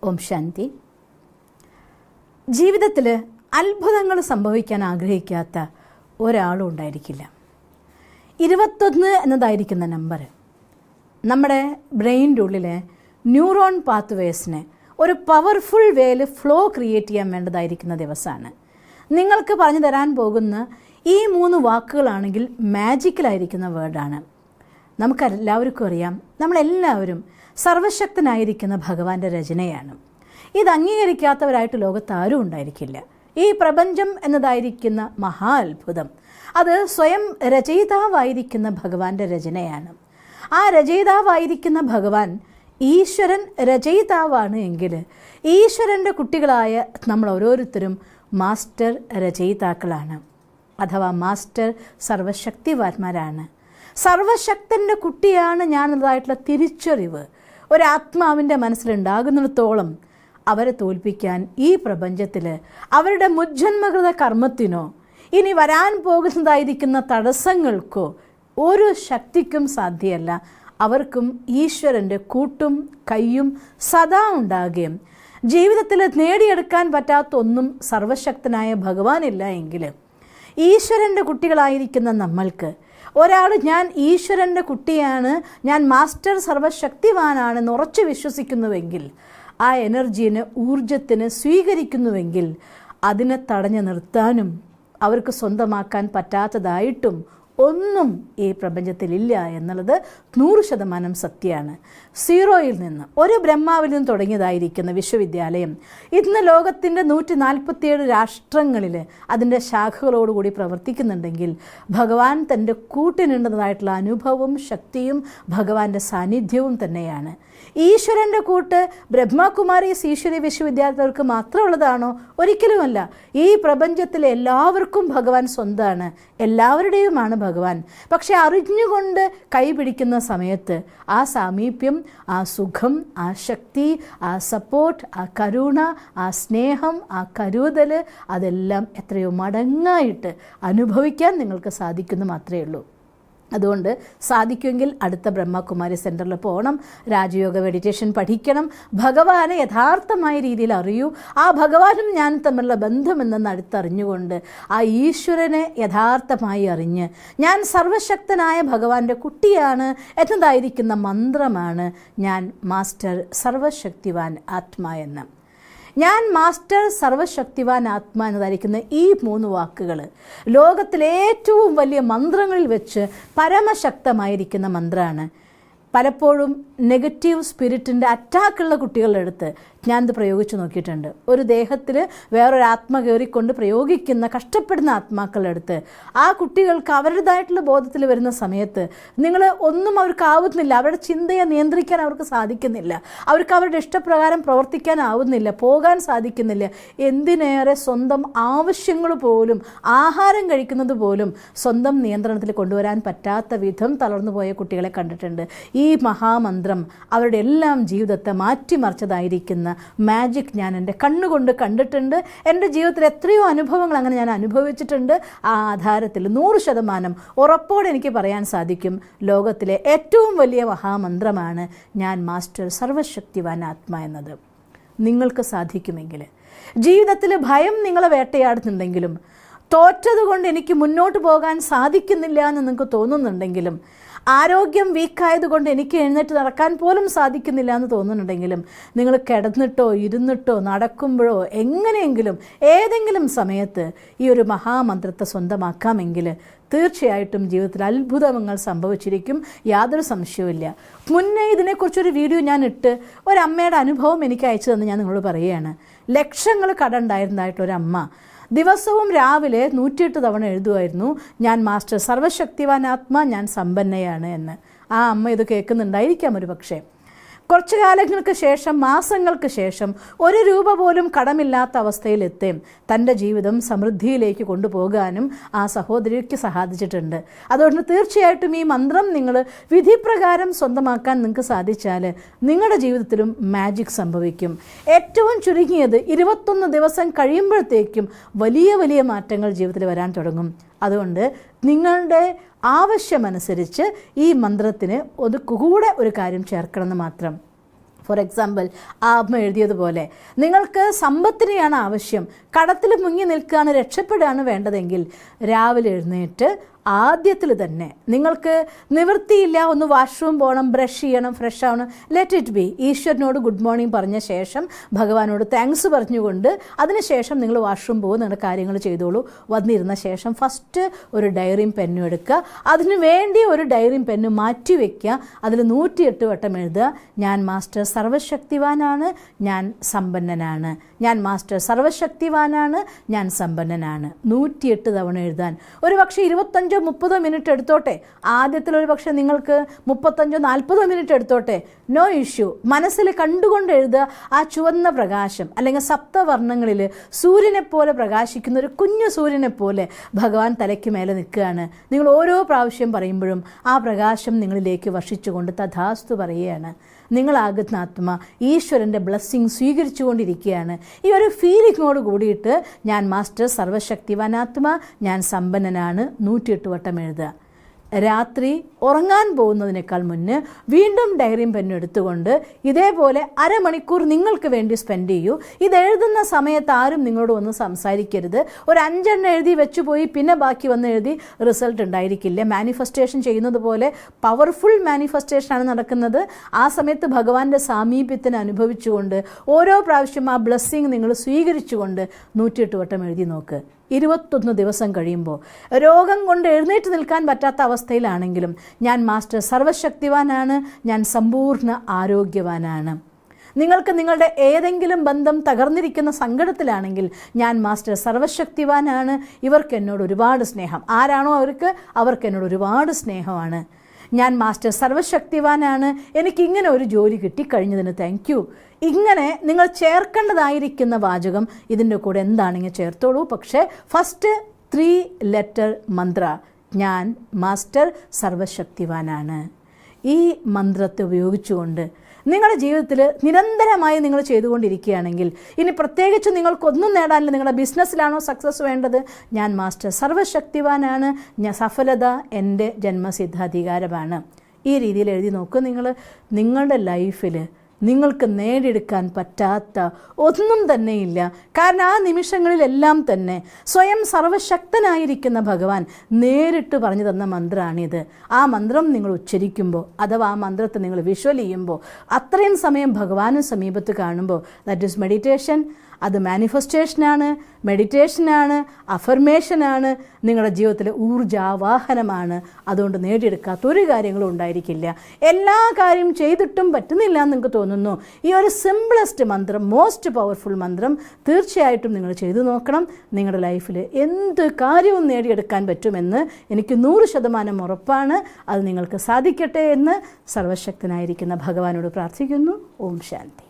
ഓം ശാന്തി. ജീവിതത്തിൽ അത്ഭുതങ്ങൾ സംഭവിക്കാൻ ആഗ്രഹിക്കാത്ത ഒരാളും ഉണ്ടായിരിക്കില്ല. 21 എന്നതായിരിക്കുന്ന നമ്പർ നമ്മുടെ ബ്രെയിനിൻ്റെ ഉള്ളിലെ ന്യൂറോൺ പാത്വേസിനെ ഒരു പവർഫുൾ വേയിൽ ഫ്ലോ ക്രിയേറ്റ് ചെയ്യാൻ വേണ്ടതായിരിക്കുന്ന ദിവസമാണ്. നിങ്ങൾക്ക് പറഞ്ഞു തരാൻ പോകുന്ന ഈ 3 വാക്കുകളാണെങ്കിൽ മാജിക്കലായിരിക്കുന്ന വേർഡാണ്. നമുക്കെല്ലാവർക്കും അറിയാം, നമ്മളെല്ലാവരും സർവശക്തനായിരിക്കുന്ന ഭഗവാന്റെ രചനയാണ്. ഇത് അംഗീകരിക്കാത്തവരായിട്ട് ലോകത്ത് ആരും ഉണ്ടായിരിക്കില്ല. ഈ പ്രപഞ്ചം എന്നതായിരിക്കുന്ന മഹാ അത്ഭുതം അത് സ്വയം രചയിതാവായിരിക്കുന്ന ഭഗവാന്റെ രചനയാണ്. ആ രചയിതാവായിരിക്കുന്ന ഭഗവാൻ ഈശ്വരൻ രചയിതാവാണ് എങ്കിൽ ഈശ്വരൻ്റെ കുട്ടികളായ നമ്മൾ ഓരോരുത്തരും മാസ്റ്റർ രചയിതാക്കളാണ്, അഥവാ മാസ്റ്റർ സർവശക്തിവാന്മാരാണ്. സർവശക്തൻ്റെ കുട്ടിയാണ് ഞാനെന്നതായിട്ടുള്ള തിരിച്ചറിവ് ഒരാത്മാവിൻ്റെ മനസ്സിലുണ്ടാകുന്നിടത്തോളം അവരെ തോൽപ്പിക്കാൻ ഈ പ്രപഞ്ചത്തിൽ അവരുടെ മുജ്ജന്മകൃത കർമ്മത്തിനോ ഇനി വരാൻ പോകുന്നതായിരിക്കുന്ന തടസ്സങ്ങൾക്കോ ഒരു ശക്തിക്കും സാധ്യമല്ല. അവർക്കും ഈശ്വരൻ്റെ കൂട്ടും കയ്യും സദാ ഉണ്ടാകുകയും ജീവിതത്തിൽ നേടിയെടുക്കാൻ പറ്റാത്ത ഒന്നും സർവശക്തനായ ഭഗവാനില്ല എങ്കിൽ ഈശ്വരൻ്റെ കുട്ടികളായിരിക്കുന്ന നമ്മൾക്ക് ഒരാൾ ഞാൻ ഈശ്വരൻ്റെ കുട്ടിയാണ്, ഞാൻ മാസ്റ്റർ സർവശക്തിവാനാണെന്ന് ഉറച്ചു വിശ്വസിക്കുന്നുവെങ്കിൽ, ആ എനർജീനെ ഊർജത്തിന് സ്വീകരിക്കുന്നുവെങ്കിൽ അതിനെ തടഞ്ഞു നിർത്താനും അവർക്ക് സ്വന്തമാക്കാൻ പറ്റാത്തതായിട്ടും ഒന്നും ഈ പ്രപഞ്ചത്തിലില്ല എന്നുള്ളത് 100% സത്യമാണ്. സീറോയിൽ നിന്ന് ഒരു ബ്രഹ്മാവിൽ നിന്ന് തുടങ്ങിയതായിരിക്കുന്ന വിശ്വവിദ്യാലയം ഇന്ന് ലോകത്തിൻ്റെ 147 രാഷ്ട്രങ്ങളിൽ അതിൻ്റെ ശാഖകളോടുകൂടി പ്രവർത്തിക്കുന്നുണ്ടെങ്കിൽ ഭഗവാൻ തൻ്റെ കൂട്ടിനുണ്ടതായിട്ടുള്ള അനുഭവവും ശക്തിയും ഭഗവാന്റെ സാന്നിധ്യവും തന്നെയാണ്. ഈശ്വരൻ്റെ കൂട്ട് ബ്രഹ്മകുമാരീസ് ഈശ്വരി വിശ്വവിദ്യാലയർക്ക് മാത്രമുള്ളതാണോ? ഒരിക്കലുമല്ല. ഈ പ്രപഞ്ചത്തിലെ എല്ലാവർക്കും ഭഗവാൻ സ്വന്തമാണ്, എല്ലാവരുടെയുമാണ് ഭഗവാൻ. പക്ഷെ അറിഞ്ഞുകൊണ്ട് കൈപിടിക്കുന്ന സമയത്ത് ആ സാമീപ്യം, ആ സുഖം, ആ ശക്തി, ആ സപ്പോർട്ട്, ആ കരുണ, ആ സ്നേഹം, ആ കരുതൽ അതെല്ലാം എത്രയോ മടങ്ങായിട്ട് അനുഭവിക്കാൻ നിങ്ങൾക്ക് സാധിക്കുന്നു മാത്രമേ ഉള്ളൂ. അതുകൊണ്ട് സാധിക്കുമെങ്കിൽ അടുത്ത ബ്രഹ്മകുമാരി സെൻറ്ററിൽ പോകണം, രാജയോഗ മെഡിറ്റേഷൻ പഠിക്കണം, ഭഗവാനെ യഥാർത്ഥമായ രീതിയിൽ അറിയൂ. ആ ഭഗവാനും ഞാനും തമ്മിലുള്ള ബന്ധമെന്നെന്ന് അടുത്തറിഞ്ഞുകൊണ്ട് ആ ഈശ്വരനെ യഥാർത്ഥമായി അറിഞ്ഞ് ഞാൻ സർവശക്തനായ ഭഗവാന്റെ കുട്ടിയാണ് എന്നതായിരിക്കുന്ന മന്ത്രമാണ് ഞാൻ മാസ്റ്റർ സർവശക്തിവാൻ ആത്മാ എന്ന്. ഞാൻ മാസ്റ്റർ സർവശക്തിവാൻ ആത്മാ എന്നതായിരിക്കുന്ന ഈ 3 വാക്കുകൾ ലോകത്തിലെ ഏറ്റവും വലിയ മന്ത്രങ്ങളിൽ വെച്ച് പരമശക്തമായിരിക്കുന്ന മന്ത്രമാണ്. പലപ്പോഴും നെഗറ്റീവ് സ്പിരിറ്റിൻ്റെ അറ്റാക്കുള്ള കുട്ടികളുടെ അടുത്ത് ഞാനിത് പ്രയോഗിച്ച് നോക്കിയിട്ടുണ്ട്. ഒരു ദേഹത്തിൽ വേറൊരു ആത്മ കയറിക്കൊണ്ട് പ്രയോഗിക്കുന്ന കഷ്ടപ്പെടുന്ന ആത്മാക്കളുടെ അടുത്ത് ആ കുട്ടികൾക്ക് അവരുടേതായിട്ടുള്ള ബോധത്തിൽ വരുന്ന സമയത്ത് നിങ്ങൾ ഒന്നും അവർക്കാവുന്നില്ല, അവരുടെ ചിന്തയെ നിയന്ത്രിക്കാൻ അവർക്ക് സാധിക്കുന്നില്ല, അവർക്ക് അവരുടെ ഇഷ്ടപ്രകാരം പ്രവർത്തിക്കാനാവുന്നില്ല, പോകാൻ സാധിക്കുന്നില്ല. എന്തിനേറെ സ്വന്തം ആവശ്യങ്ങൾ പോലും, ആഹാരം കഴിക്കുന്നത് പോലും സ്വന്തം നിയന്ത്രണത്തിൽ കൊണ്ടുവരാൻ പറ്റാത്ത വിധം തളർന്നു പോയ കുട്ടികളെ കണ്ടിട്ടുണ്ട്. ഈ മഹാമന്ത്രം അവരുടെ എല്ലാം ജീവിതത്തെ മാറ്റിമറിച്ചതായിരിക്കുന്ന മാജിക് ഞാൻ എൻ്റെ കണ്ണുകൊണ്ട് കണ്ടിട്ടുണ്ട്. എൻ്റെ ജീവിതത്തിൽ എത്രയോ അനുഭവങ്ങൾ അങ്ങനെ ഞാൻ അനുഭവിച്ചിട്ടുണ്ട്. ആ ആധാരത്തിൽ 100% ഉറപ്പോടെ എനിക്ക് പറയാൻ സാധിക്കും, ലോകത്തിലെ ഏറ്റവും വലിയ മഹാമന്ത്രമാണ് ഞാൻ മാസ്റ്റർ സർവശക്തിവാൻ ആത്മാ എന്നത്. നിങ്ങൾക്ക് സാധിക്കുമെങ്കിൽ, ജീവിതത്തിൽ ഭയം നിങ്ങളെ വേട്ടയാടുന്നുണ്ടെങ്കിലും, തോറ്റതുകൊണ്ട് എനിക്ക് മുന്നോട്ട് പോകാൻ സാധിക്കുന്നില്ല എന്ന് നിങ്ങൾക്ക് തോന്നുന്നുണ്ടെങ്കിലും, ആരോഗ്യം വീക്കായതുകൊണ്ട് എനിക്ക് എഴുന്നേറ്റ് നടക്കാൻ പോലും സാധിക്കുന്നില്ല എന്ന് തോന്നുന്നുണ്ടെങ്കിലും, നിങ്ങൾ കിടന്നിട്ടോ ഇരുന്നിട്ടോ നടക്കുമ്പോഴോ എങ്ങനെയെങ്കിലും ഏതെങ്കിലും സമയത്ത് ഈ ഒരു മഹാമന്ത്രത്തെ സ്വന്തമാക്കാമെങ്കിൽ തീർച്ചയായിട്ടും ജീവിതത്തിൽ അത്ഭുതങ്ങൾ സംഭവിച്ചിരിക്കും, യാതൊരു സംശയവുമില്ല. മുന്നേ ഇതിനെക്കുറിച്ചൊരു വീഡിയോ ഞാൻ ഇട്ട് ഒരമ്മയുടെ അനുഭവം എനിക്ക് അയച്ചു തന്ന് ഞാൻ നിങ്ങളോട് പറയുകയാണ്. ലക്ഷങ്ങൾ കടമുണ്ടായിരുന്നതായിട്ടൊരമ്മ ദിവസവും രാവിലെ 108 തവണ എഴുതുമായിരുന്നു, ഞാൻ മാസ്റ്റർ സർവശക്തിവാൻ ആത്മാ, ഞാൻ സമ്പന്നയാണ് എന്ന്. ആ അമ്മ ഇത് കേൾക്കുന്നുണ്ടായിരിക്കാം ഒരു പക്ഷേ. കുറച്ചു കാലങ്ങൾക്ക് ശേഷം, മാസങ്ങൾക്ക് ശേഷം 1 രൂപ പോലും കടമില്ലാത്ത അവസ്ഥയിലെത്തുകയും തൻ്റെ ജീവിതം സമൃദ്ധിയിലേക്ക് കൊണ്ടുപോകാനും ആ സഹോദരിക്ക് സാധിച്ചിട്ടുണ്ട്. അതുകൊണ്ട് തീർച്ചയായിട്ടും ഈ മന്ത്രം നിങ്ങൾ വിധിപ്രകാരം സ്വന്തമാക്കാൻ നിങ്ങൾക്ക് സാധിച്ചാൽ നിങ്ങളുടെ ജീവിതത്തിലും മാജിക് സംഭവിക്കും. ഏറ്റവും ചുരുങ്ങിയത് 21 ദിവസം കഴിയുമ്പോഴത്തേക്കും വലിയ വലിയ മാറ്റങ്ങൾ ജീവിതത്തിൽ വരാൻ തുടങ്ങും. അതുകൊണ്ട് നിങ്ങളുടെ ആവശ്യമനുസരിച്ച് ഈ മന്ത്രത്തിന് കൂടെ ഒരു കാര്യം ചേർക്കണമെന്ന് മാത്രം. ഫോർ എക്സാമ്പിൾ ആ അമ്മ എഴുതിയതുപോലെ നിങ്ങൾക്ക് സമ്പത്തിനെയാണ് ആവശ്യം, കടത്തിൽ മുങ്ങി നിൽക്കുകയാണ്, രക്ഷപ്പെടുകയാണ് വേണ്ടതെങ്കിൽ രാവിലെ എഴുന്നേറ്റ് ആദ്യത്തിൽ തന്നെ നിങ്ങൾക്ക് നിവൃത്തിയില്ല, ഒന്ന് വാഷ്റൂം പോകണം, ബ്രഷ് ചെയ്യണം, ഫ്രഷ് ആവണം, ലെറ്റ് ഇറ്റ് ബി. ഈശ്വരനോട് ഗുഡ് മോർണിംഗ് പറഞ്ഞ ശേഷം ഭഗവാനോട് താങ്ക്സ് പറഞ്ഞുകൊണ്ട് അതിനുശേഷം നിങ്ങൾ വാഷ്റൂം പോകും, നിങ്ങളുടെ കാര്യങ്ങൾ ചെയ്തോളൂ. വന്നിരുന്ന ശേഷം ഫസ്റ്റ് ഒരു ഡയറിയും പെന്നും എടുക്കുക, അതിനു വേണ്ടി ഒരു ഡയറിയും പെന്നും മാറ്റി വയ്ക്കുക. അതിൽ 108 വട്ടം എഴുതുക, ഞാൻ മാസ്റ്റർ സർവശക്തിവാനാണ്, ഞാൻ സമ്പന്നനാണ്, ഞാൻ മാസ്റ്റർ സർവശക്തിവാനാണ്, ഞാൻ സമ്പന്നനാണ്. 108 തവണ എഴുതാൻ ഒരു പക്ഷേ 25-30 മിനിറ്റ് എടുത്തോട്ടെ. ആദ്യത്തിൽ ഒരു പക്ഷേ നിങ്ങൾക്ക് 35-40 മിനിറ്റ് എടുത്തോട്ടെ, നോ ഇഷ്യൂ. മനസ്സിൽ കണ്ടുകൊണ്ട് എഴുതുക. ആ ചുവന്ന പ്രകാശം അല്ലെങ്കിൽ സപ്തവർണ്ണങ്ങളിൽ സൂര്യനെ പോലെ പ്രകാശിക്കുന്ന ഒരു കുഞ്ഞു സൂര്യനെ പോലെ ഭഗവാൻ തലയ്ക്ക് മേലെ നിൽക്കുകയാണ്. നിങ്ങൾ ഓരോ പ്രാവശ്യം പറയുമ്പോഴും ആ പ്രകാശം നിങ്ങളിലേക്ക് വർഷിച്ചുകൊണ്ട് തഥാസ്തു പറയുകയാണ്. നിങ്ങളാകുന്ന ആത്മ ഈശ്വരൻ്റെ ബ്ലെസ്സിങ് സ്വീകരിച്ചുകൊണ്ടിരിക്കുകയാണ്. ഈ ഒരു ഫീലിങ്ങോട് കൂടിയിട്ട് ഞാൻ മാസ്റ്റർ സർവശക്തിവാനാത്മ, ഞാൻ സമ്പന്നനാണ് 108 വട്ടം എഴുതുക. രാത്രി ഉറങ്ങാൻ പോകുന്നതിനേക്കാൾ മുന്നേ വീണ്ടും ഡയറിയും പെന്നും എടുത്തുകൊണ്ട് ഇതേപോലെ അരമണിക്കൂർ നിങ്ങൾക്ക് വേണ്ടി സ്പെൻഡ് ചെയ്യൂ. ഇത് എഴുതുന്ന സമയത്ത് ആരും നിങ്ങളോട് വന്ന് സംസാരിക്കരുത്. ഒരു 5 എണ്ണം എഴുതി വെച്ചു പോയി പിന്നെ ബാക്കി വന്ന് എഴുതി റിസൾട്ട് ഉണ്ടായിരിക്കില്ല. മാനിഫെസ്റ്റേഷൻ ചെയ്യുന്നത് പോലെ പവർഫുൾ മാനിഫെസ്റ്റേഷനാണ് നടക്കുന്നത്. ആ സമയത്ത് ഭഗവാന്റെ സാമീപ്യത്തിന് അനുഭവിച്ചുകൊണ്ട് ഓരോ പ്രാവശ്യം ആ ബ്ലെസ്സിങ് നിങ്ങൾ സ്വീകരിച്ചുകൊണ്ട് 108 വട്ടം എഴുതി നോക്ക്. 21 ദിവസം കഴിയുമ്പോൾ രോഗം കൊണ്ട് എഴുന്നേറ്റ് നിൽക്കാൻ പറ്റാത്ത അവസ്ഥയിലാണെങ്കിലും ഞാൻ മാസ്റ്റർ സർവശക്തിവാനാണ്, ഞാൻ സമ്പൂർണ്ണ ആരോഗ്യവാനാണ്. നിങ്ങൾക്ക് നിങ്ങളുടെ ഏതെങ്കിലും ബന്ധം തകർന്നിരിക്കുന്ന സങ്കടത്തിലാണെങ്കിൽ ഞാൻ മാസ്റ്റർ സർവശക്തിവാനാണ്, ഇവർക്ക് എന്നോട് ഒരുപാട് സ്നേഹം. ആരാണോ അവർക്ക് എന്നോട് ഒരുപാട് സ്നേഹമാണ്. ഞാൻ മാസ്റ്റർ സർവശക്തിവാനാണ്, എനിക്കിങ്ങനെ ഒരു ജോലി കിട്ടിക്കഴിഞ്ഞതിന് താങ്ക് യു. ഇങ്ങനെ നിങ്ങൾ ചേർക്കേണ്ടതായിരിക്കുന്ന വാചകം ഇതിൻ്റെ കൂടെ എന്താണെങ്കിൽ ചേർത്തോളൂ. പക്ഷേ ഫസ്റ്റ് 3 ലെറ്റർ മന്ത്ര, ഞാൻ മാസ്റ്റർ സർവശക്തിവാനാണ്. ഈ മന്ത്രത്തെ ഉപയോഗിച്ചുകൊണ്ട് നിങ്ങളുടെ ജീവിതത്തിൽ നിരന്തരമായി നിങ്ങൾ ചെയ്തുകൊണ്ടിരിക്കുകയാണെങ്കിൽ, ഇനി പ്രത്യേകിച്ച് നിങ്ങൾക്കൊന്നും നേടാനില്ല, നിങ്ങളുടെ ബിസിനസ്സിലാണോ സക്സസ് വേണ്ടത്, ഞാൻ മാസ്റ്റർ സർവശക്തിവാനാണ്, ഞാൻ സഫലത എൻ്റെ ജന്മസിദ്ധാധികാരമാണ്. ഈ രീതിയിൽ എഴുതി നോക്കുക. നിങ്ങളുടെ ലൈഫിൽ നിങ്ങൾക്ക് നേടിയെടുക്കാൻ പറ്റാത്ത ഒന്നും തന്നെയില്ല. കാരണം ആ നിമിഷങ്ങളിലെല്ലാം തന്നെ സ്വയം സർവശക്തനായിരിക്കുന്ന ഭഗവാൻ നേരിട്ട് പറഞ്ഞു തന്ന മന്ത്രമാണിത്. ആ മന്ത്രം നിങ്ങൾ ഉച്ചരിക്കുമ്പോൾ അഥവാ ആ മന്ത്രത്തെ നിങ്ങൾ വിഷ്വൽ ചെയ്യുമ്പോൾ അത്രയും സമയം ഭഗവാനും സമീപത്ത് കാണുമ്പോൾ ദാറ്റ് ഈസ് മെഡിറ്റേഷൻ. അത് മാനിഫെസ്റ്റേഷനാണ്, മെഡിറ്റേഷനാണ്, അഫർമേഷനാണ്, നിങ്ങളുടെ ജീവിതത്തിലെ ഊർജാവാഹനമാണ്. അതുകൊണ്ട് നേടിയെടുക്കാത്ത ഒരു കാര്യങ്ങളും ഉണ്ടായിരിക്കില്ല. എല്ലാ കാര്യം ചെയ്തിട്ടും പറ്റുന്നില്ല എന്ന് നിങ്ങൾക്ക് തോന്നുന്നു, ഈ ഒരു സിംപിളസ്റ്റ് മന്ത്രം, മോസ്റ്റ് പവർഫുൾ മന്ത്രം തീർച്ചയായിട്ടും നിങ്ങൾ ചെയ്തു നോക്കണം. നിങ്ങളുടെ ലൈഫിൽ എന്ത് കാര്യവും നേടിയെടുക്കാൻ പറ്റുമെന്ന് എനിക്ക് 100% ഉറപ്പാണ്. അത് നിങ്ങൾക്ക് സാധിക്കട്ടെ എന്ന് സർവശക്തനായിരിക്കുന്ന ഭഗവാനോട് പ്രാർത്ഥിക്കുന്നു. ഓം ശാന്തി.